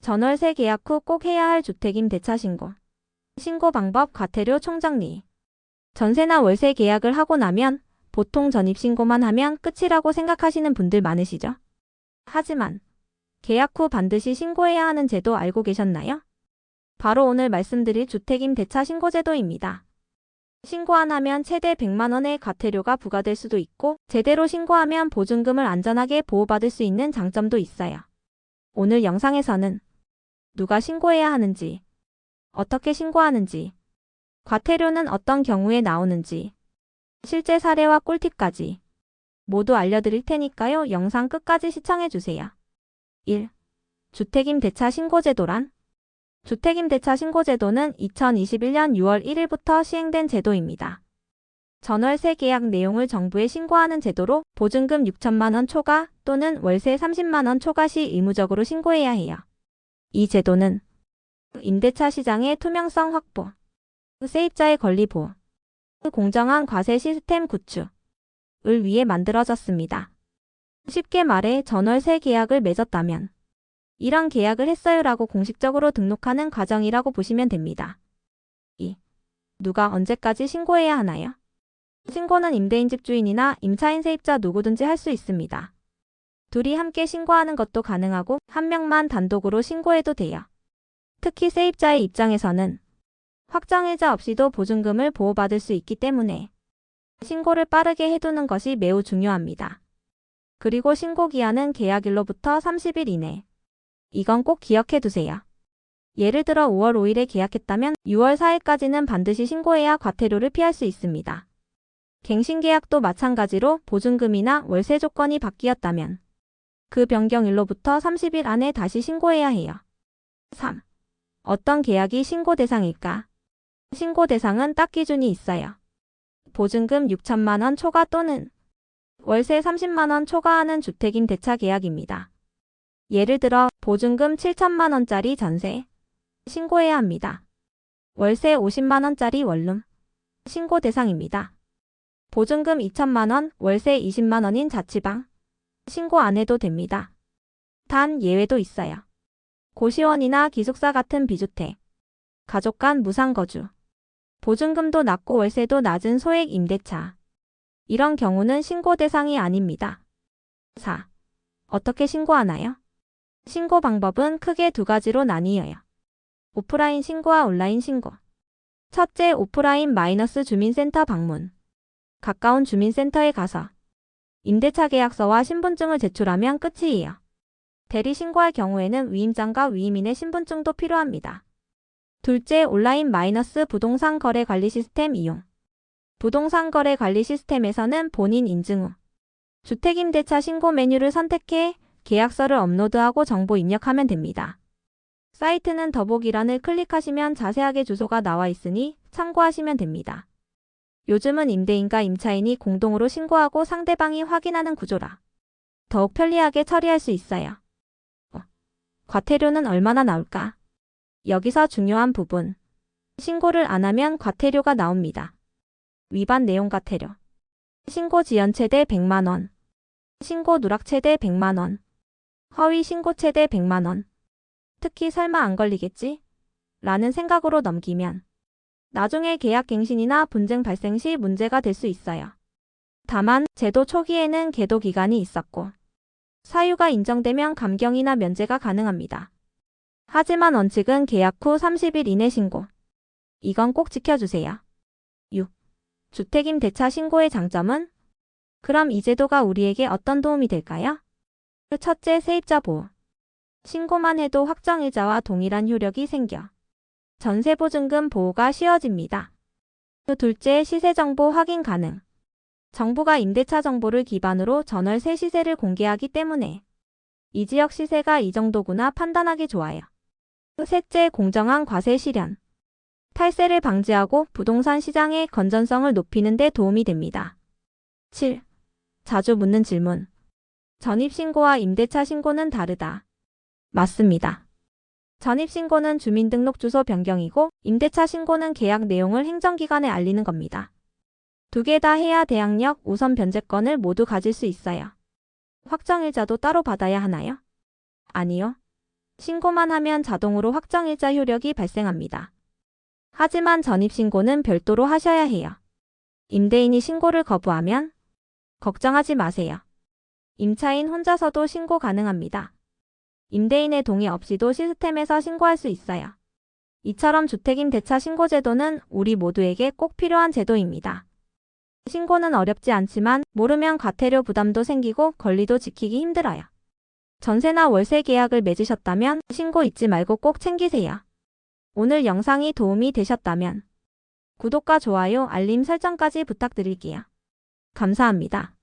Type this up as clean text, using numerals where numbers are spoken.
전월세 계약 후 꼭 해야 할 주택임대차 신고. 신고 방법 과태료 총정리. 전세나 월세 계약을 하고 나면 보통 전입신고만 하면 끝이라고 생각하시는 분들 많으시죠? 하지만 계약 후 반드시 신고해야 하는 제도 알고 계셨나요? 바로 오늘 말씀드릴 주택임대차 신고제도입니다. 신고 안 하면 최대 100만 원의 과태료가 부과될 수도 있고 제대로 신고하면 보증금을 안전하게 보호받을 수 있는 장점도 있어요. 오늘 영상에서는 누가 신고해야 하는지, 어떻게 신고하는지, 과태료는 어떤 경우에 나오는지, 실제 사례와 꿀팁까지 모두 알려드릴 테니까요. 영상 끝까지 시청해주세요. 1. 주택임대차 신고제도란? 주택임대차 신고제도는 2021년 6월 1일부터 시행된 제도입니다. 전월세 계약 내용을 정부에 신고하는 제도로 보증금 6천만 원 초과 또는 월세 30만 원 초과 시 의무적으로 신고해야 해요. 이 제도는 임대차 시장의 투명성 확보, 세입자의 권리 보호, 공정한 과세 시스템 구축을 위해 만들어졌습니다. 쉽게 말해 전월세 계약을 맺었다면 이런 계약을 했어요라고 공식적으로 등록하는 과정이라고 보시면 됩니다. 2. 누가 언제까지 신고해야 하나요? 신고는 임대인 집주인이나 임차인 세입자 누구든지 할 수 있습니다. 둘이 함께 신고하는 것도 가능하고 한 명만 단독으로 신고해도 돼요. 특히 세입자의 입장에서는 확정일자 없이도 보증금을 보호받을 수 있기 때문에 신고를 빠르게 해두는 것이 매우 중요합니다. 그리고 신고기한은 계약일로부터 30일 이내. 이건 꼭 기억해두세요. 예를 들어 5월 5일에 계약했다면 6월 4일까지는 반드시 신고해야 과태료를 피할 수 있습니다. 갱신계약도 마찬가지로 보증금이나 월세 조건이 바뀌었다면 그 변경일로부터 30일 안에 다시 신고해야 해요. 3. 어떤 계약이 신고 대상일까? 신고 대상은 딱 기준이 있어요. 보증금 6천만 원 초과 또는 월세 30만 원 초과하는 주택임대차 계약입니다. 예를 들어 보증금 7천만 원짜리 전세 신고해야 합니다. 월세 50만 원짜리 원룸 신고 대상입니다. 보증금 2천만 원, 월세 20만 원인 자취방 신고 안 해도 됩니다. 단 예외도 있어요. 고시원이나 기숙사 같은 비주택, 가족 간 무상거주, 보증금도 낮고 월세도 낮은 소액 임대차. 이런 경우는 신고 대상이 아닙니다. 4. 어떻게 신고하나요? 신고 방법은 크게 두 가지로 나뉘어요. 오프라인 신고와 온라인 신고. 첫째, 오프라인 - 주민센터 방문. 가까운 주민센터에 가서 임대차 계약서와 신분증을 제출하면 끝이에요. 대리 신고할 경우에는 위임장과 위임인의 신분증도 필요합니다. 둘째, 온라인 - 부동산 거래 관리 시스템 이용. 부동산 거래 관리 시스템에서는 본인 인증 후 주택임대차 신고 메뉴를 선택해 계약서를 업로드하고 정보 입력하면 됩니다. 사이트는 더보기란을 클릭하시면 자세하게 주소가 나와 있으니 참고하시면 됩니다. 요즘은 임대인과 임차인이 공동으로 신고하고 상대방이 확인하는 구조라 더욱 편리하게 처리할 수 있어요. 과태료는 얼마나 나올까? 여기서 중요한 부분. 신고를 안 하면 과태료가 나옵니다. 위반 내용 과태료. 신고 지연 최대 100만 원. 신고 누락 최대 100만 원. 허위 신고 최대 100만 원. 특히 설마 안 걸리겠지? 라는 생각으로 넘기면 나중에 계약 갱신이나 분쟁 발생 시 문제가 될 수 있어요. 다만 제도 초기에는 계도 기간이 있었고 사유가 인정되면 감경이나 면제가 가능합니다. 하지만 원칙은 계약 후 30일 이내 신고. 이건 꼭 지켜주세요. 6. 주택임대차 신고의 장점은? 그럼 이 제도가 우리에게 어떤 도움이 될까요? 첫째, 세입자 보호. 신고만 해도 확정일자와 동일한 효력이 생겨 전세보증금 보호가 쉬워집니다. 둘째, 시세정보 확인 가능. 정부가 임대차 정보를 기반으로 전월세 시세를 공개하기 때문에 이 지역 시세가 이 정도구나 판단하기 좋아요. 셋째, 공정한 과세 실현. 탈세를 방지하고 부동산 시장의 건전성을 높이는 데 도움이 됩니다. 7. 자주 묻는 질문. 전입신고와 임대차 신고는 다르다. 맞습니다. 전입신고는 주민등록주소 변경이고 임대차 신고는 계약 내용을 행정기관에 알리는 겁니다. 두 개 다 해야 대항력, 우선 변제권을 모두 가질 수 있어요. 확정일자도 따로 받아야 하나요? 아니요. 신고만 하면 자동으로 확정일자 효력이 발생합니다. 하지만 전입신고는 별도로 하셔야 해요. 임대인이 신고를 거부하면 걱정하지 마세요. 임차인 혼자서도 신고 가능합니다. 임대인의 동의 없이도 시스템에서 신고할 수 있어요. 이처럼 주택임대차 신고제도는 우리 모두에게 꼭 필요한 제도입니다. 신고는 어렵지 않지만 모르면 과태료 부담도 생기고 권리도 지키기 힘들어요. 전세나 월세 계약을 맺으셨다면 신고 잊지 말고 꼭 챙기세요. 오늘 영상이 도움이 되셨다면 구독과 좋아요, 알림 설정까지 부탁드릴게요. 감사합니다.